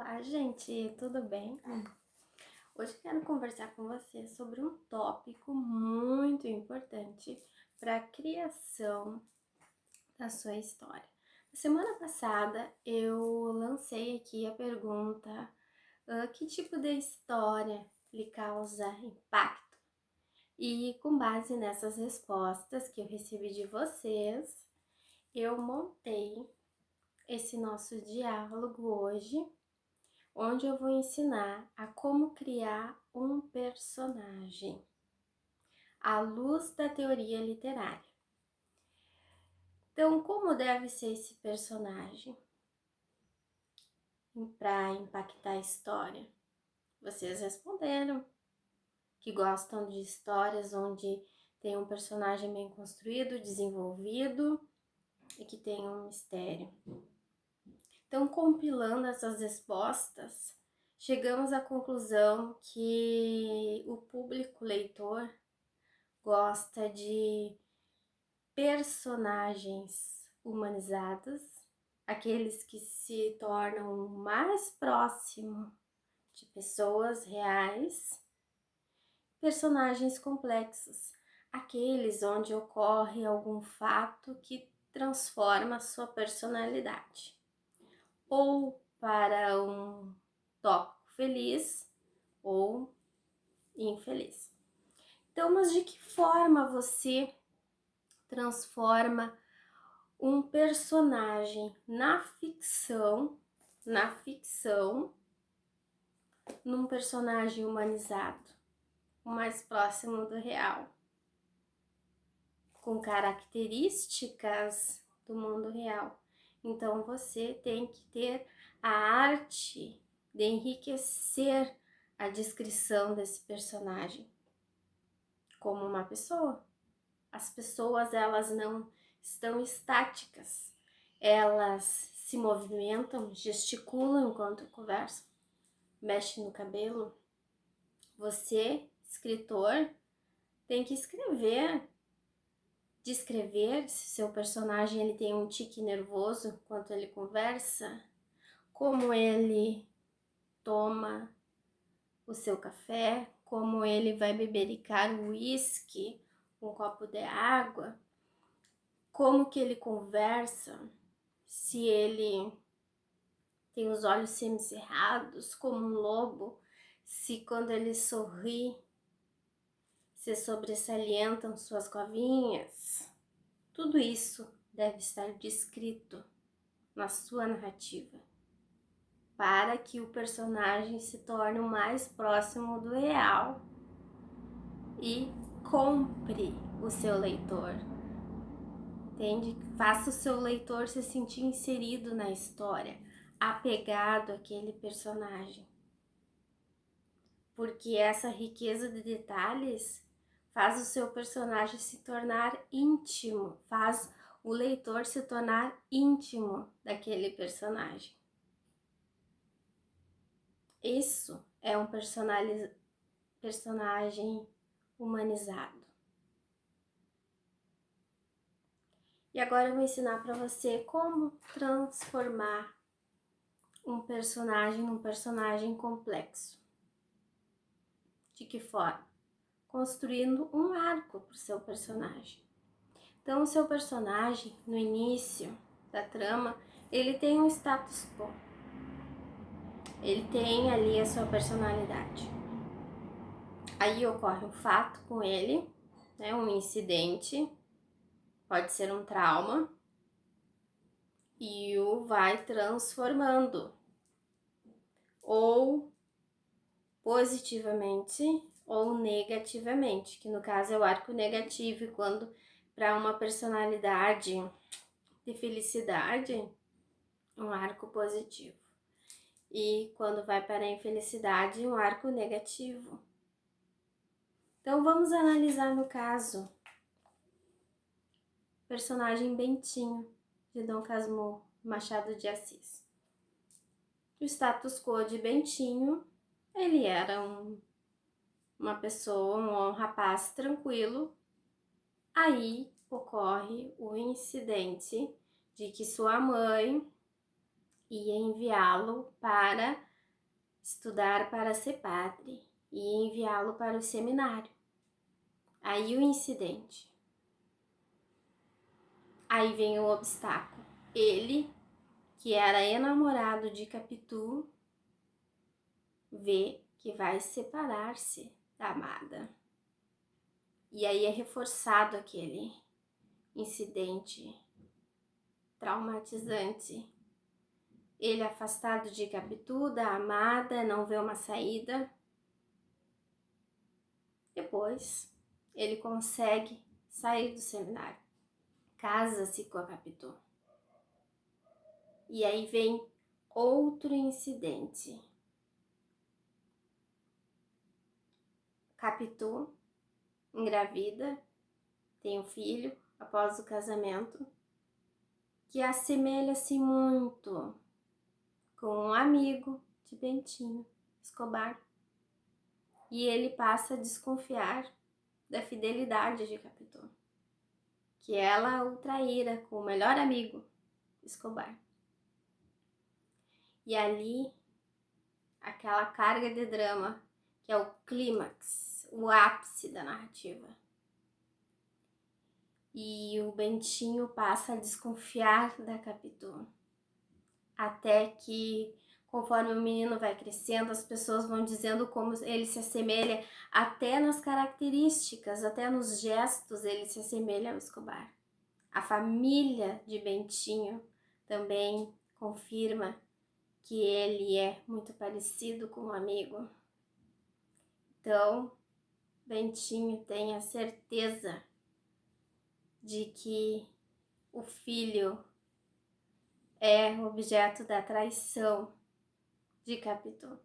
Olá, gente, tudo bem? Hoje quero conversar com você sobre um tópico muito importante para a criação da sua história. Na semana passada eu lancei aqui a pergunta: que tipo de história lhe causa impacto? E com base nessas respostas que eu recebi de vocês, eu montei esse nosso diálogo hoje, onde eu vou ensinar a como criar um personagem à luz da teoria literária. Então, como deve ser esse personagem para impactar a história? Vocês responderam que gostam de histórias onde tem um personagem bem construído, desenvolvido e que tem um mistério. Então, compilando essas respostas, chegamos à conclusão que o público leitor gosta de personagens humanizados, aqueles que se tornam mais próximo de pessoas reais, personagens complexos, aqueles onde ocorre algum fato que transforma a sua personalidade, ou para um tópico feliz ou infeliz. Então, mas de que forma você transforma um personagem na ficção, num personagem humanizado, o mais próximo do real, com características do mundo real? Então você tem que ter a arte de enriquecer a descrição desse personagem como uma pessoa. As pessoas, elas não estão estáticas, elas se movimentam, gesticulam enquanto conversam, mexem no cabelo. Você, escritor, tem que escrever, descrever se seu personagem ele tem um tique nervoso enquanto ele conversa, como ele toma o seu café, como ele vai bebericar o uísque, um copo de água, como que ele conversa, se ele tem os olhos semicerrados como um lobo, se quando ele sorri se sobressalientam suas covinhas. Tudo isso deve estar descrito na sua narrativa, para que o personagem se torne o mais próximo do real e compre o seu leitor. Entende? Faça o seu leitor se sentir inserido na história, apegado àquele personagem. Porque essa riqueza de detalhes faz o seu personagem se tornar íntimo, faz o leitor se tornar íntimo daquele personagem. Isso é um personagem humanizado. E agora eu vou ensinar para você como transformar um personagem num personagem complexo. De que forma? Construindo um arco para o seu personagem. Então, o seu personagem, no início da trama, ele tem um status quo. Ele tem ali a sua personalidade. Aí ocorre um fato com ele, né, um incidente, pode ser um trauma, e o vai transformando, ou positivamente ou negativamente, que no caso é o arco negativo, quando para uma personalidade de felicidade, um arco positivo. E quando vai para a infelicidade, um arco negativo. Então vamos analisar no caso o personagem Bentinho, de Dom Casmurro, Machado de Assis. O status quo de Bentinho, ele era uma pessoa, um rapaz tranquilo. Aí ocorre o incidente de que sua mãe ia enviá-lo para estudar para ser padre e enviá-lo para o seminário. Aí o incidente. Aí vem o obstáculo. Ele, que era enamorado de Capitu, vê que vai separar-se da amada. E aí é reforçado aquele incidente traumatizante. Ele afastado de Capitu, da amada, não vê uma saída. Depois, ele consegue sair do seminário. Casa-se com a Capitu. E aí vem outro incidente. Capitu engravida, tem um filho após o casamento, que assemelha-se muito com um amigo de Bentinho, Escobar. E ele passa a desconfiar da fidelidade de Capitu, que ela o traíra com o melhor amigo, Escobar. E ali, aquela carga de drama, que é o clímax, o ápice da narrativa. E o Bentinho passa a desconfiar da Capitu. Até que, conforme o menino vai crescendo, as pessoas vão dizendo como ele se assemelha, até nas características, até nos gestos, ele se assemelha ao Escobar. A família de Bentinho também confirma que ele é muito parecido com um amigo. Então, Bentinho tem a certeza de que o filho é objeto da traição de Capitu.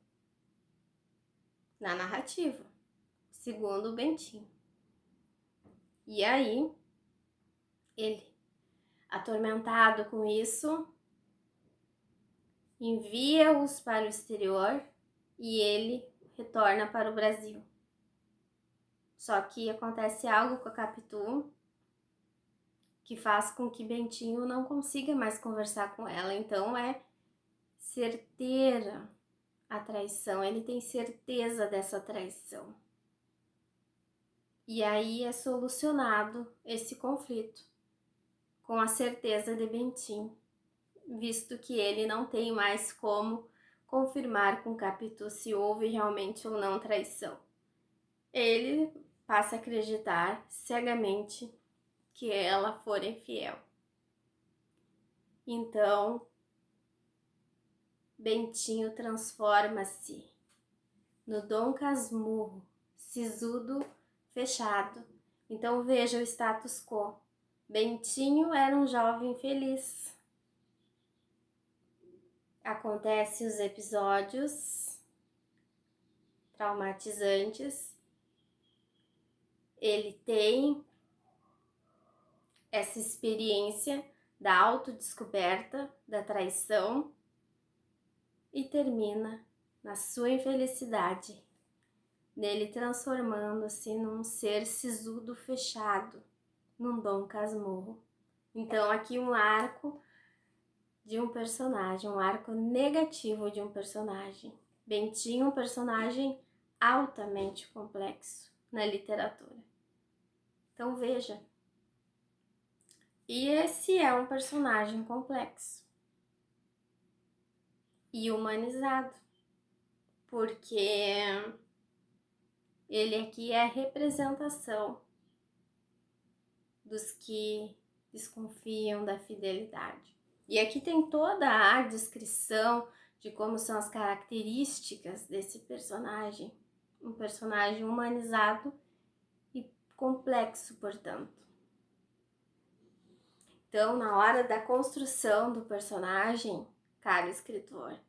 Na narrativa, segundo o Bentinho. E aí, ele, atormentado com isso, envia-os para o exterior e ele retorna para o Brasil. Só que acontece algo com a Capitu que faz com que Bentinho não consiga mais conversar com ela. Então é certeira a traição, ele tem certeza dessa traição. E aí é solucionado esse conflito com a certeza de Bentinho, visto que ele não tem mais como confirmar com Capitu se houve realmente ou não traição. Ele passa a acreditar cegamente que ela for infiel. Então, Bentinho transforma-se no Dom Casmurro, sisudo, fechado. Então veja o status quo. Bentinho era um jovem feliz. Acontece os episódios traumatizantes. Ele tem essa experiência da autodescoberta, da traição e termina na sua infelicidade, nele transformando-se num ser sisudo fechado, num Dom Casmurro. Então aqui um arco de um personagem, um arco negativo de um personagem. Bentinho, um personagem altamente complexo na literatura. Então veja, e esse é um personagem complexo e humanizado, porque ele aqui é a representação dos que desconfiam da fidelidade. E aqui tem toda a descrição de como são as características desse personagem, um personagem humanizado e complexo, portanto. Então, na hora da construção do personagem, caro escritor,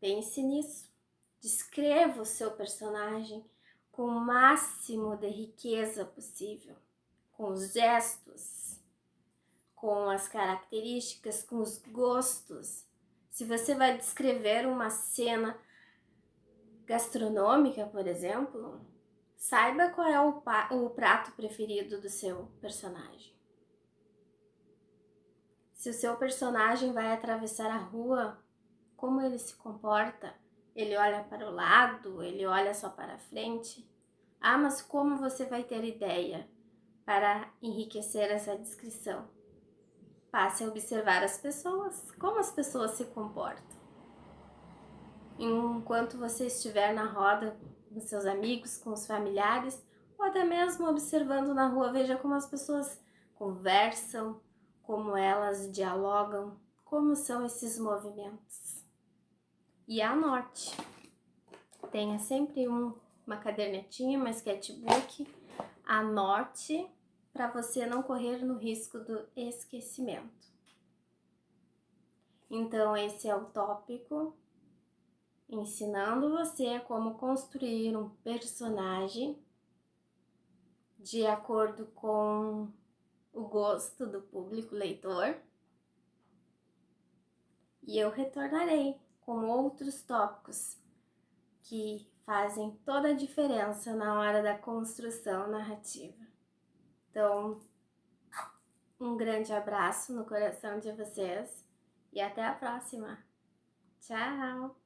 pense nisso. Descreva o seu personagem com o máximo de riqueza possível, com os gestos, com as características, com os gostos. Se você vai descrever uma cena gastronômica, por exemplo, saiba qual é o prato preferido do seu personagem. Se o seu personagem vai atravessar a rua, como ele se comporta Ele olha para o lado, ele olha só para frente. Ah, mas como você vai ter ideia para enriquecer essa descrição? Passe a observar as pessoas, como as pessoas se comportam. Enquanto você estiver na roda com seus amigos, com os familiares, ou até mesmo observando na rua, veja como as pessoas conversam, como elas dialogam, como são esses movimentos. E anote. Tenha sempre uma cadernetinha, uma sketchbook. Anote para você não correr no risco do esquecimento. Então, esse é o tópico, ensinando você como construir um personagem de acordo com o gosto do público leitor. E eu retornarei com outros tópicos que fazem toda a diferença na hora da construção narrativa. Então, um grande abraço no coração de vocês e até a próxima. Tchau!